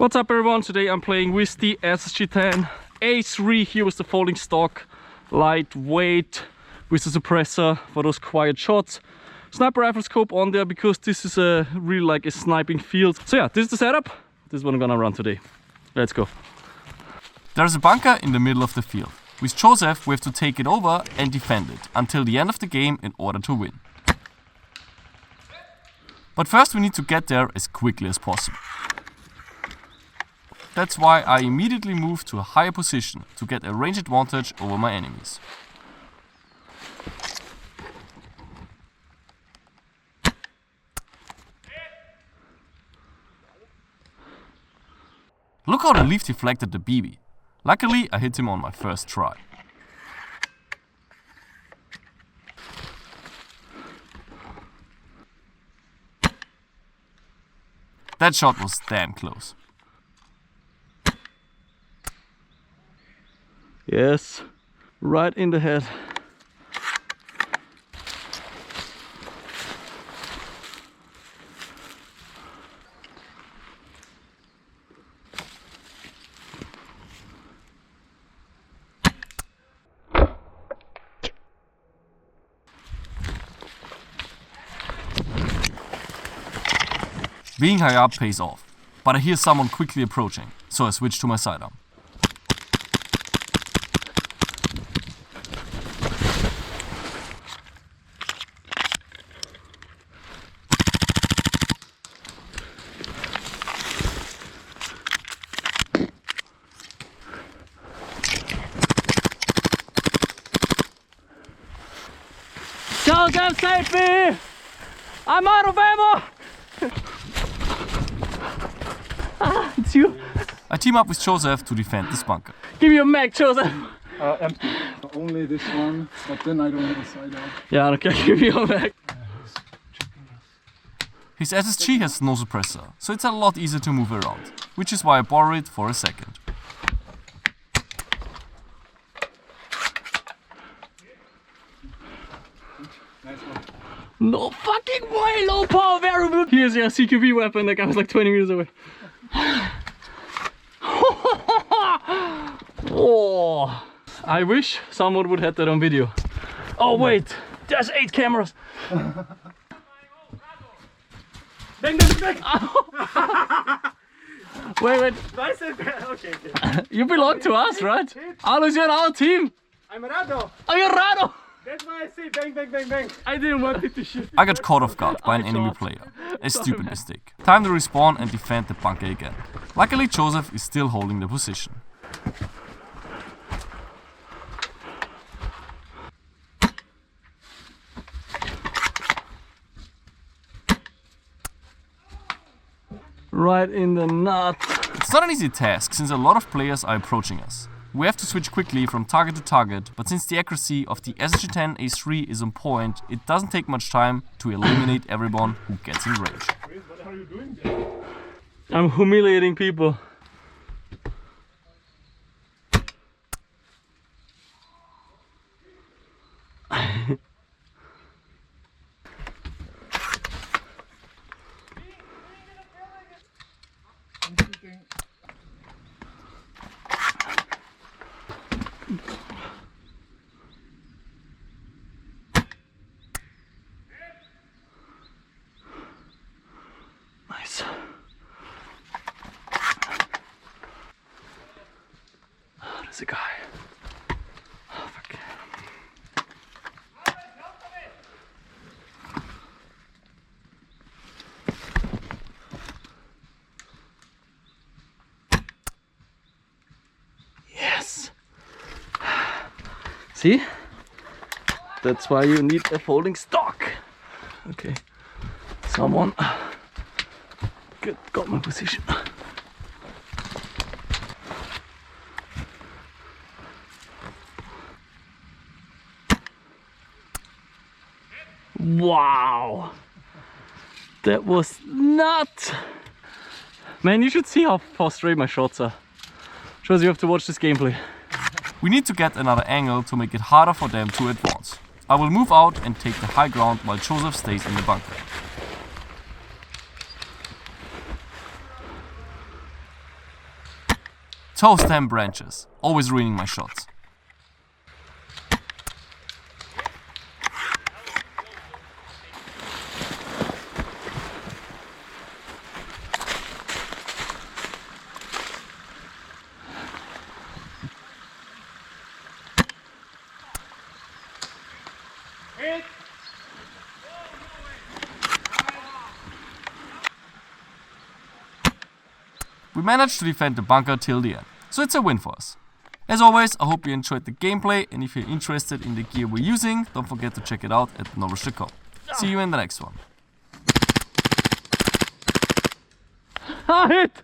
What's up everyone, today I'm playing with the SSG10 A3 here with the folding stock, lightweight, with the suppressor for those quiet shots. Sniper rifle scope on there because this is really like a sniping field. So yeah, this is the setup, this is what I'm gonna run today. Let's go. There's a bunker in the middle of the field. With Josef we have to take it over and defend it until the end of the game in order to win. But first we need to get there as quickly as possible. That's why I immediately move to a higher position to get a range advantage over my enemies. Look how the leaf deflected the BB. Luckily I hit him on my first try. That shot was damn close. Yes, right in the head. Being high up pays off, but I hear someone quickly approaching, so I switch to my sidearm. Josef, save me! I'm out of ammo! It's you. I team up with Josef to defend this bunker. Give me a mag, Josef. Empty. Only this one, but then I don't have a sidearm. Yeah, okay, give me a mag. His SSG has no suppressor, so it's a lot easier to move around, which is why I borrow it for a second. Nice one. No fucking way, low power variable. Here's your CQB weapon, that guy was like 20 meters away. Oh, I wish someone would have that on video. Oh wait, there's 8 cameras. Bang, bang, bang! Wait. Nice and okay. You belong to us, right? Alois, you're on our team. I'm Rado. Oh, you're Rado. That's why I say bang, bang, bang, bang. I didn't want it to shoot. I got caught off guard by an enemy player. A stupid mistake. Time to respawn and defend the bunker again. Luckily Josef is still holding the position. Right in the nut. It's not an easy task since a lot of players are approaching us. We have to switch quickly from target to target, but since the accuracy of the SSG10 A3 is on point, it doesn't take much time to eliminate everyone who gets in range. What are you doing there? I'm humiliating people. Nice. Oh, there's a guy. Oh, fuck. Yes. See? That's why you need a folding stock. Okay. Someone got my position. Wow, that was nuts. Man, you should see how straight my shots are. Shows you have to watch this gameplay. We need to get another angle to make it harder for them to advance. I will move out and take the high ground while Josef stays in the bunker. Toast them branches, always ruining my shots. We managed to defend the bunker till the end, so it's a win for us. As always, I hope you enjoyed the gameplay, and if you're interested in the gear we're using, don't forget to check it out at NOVRITSCH.com. See you in the next one. Hit!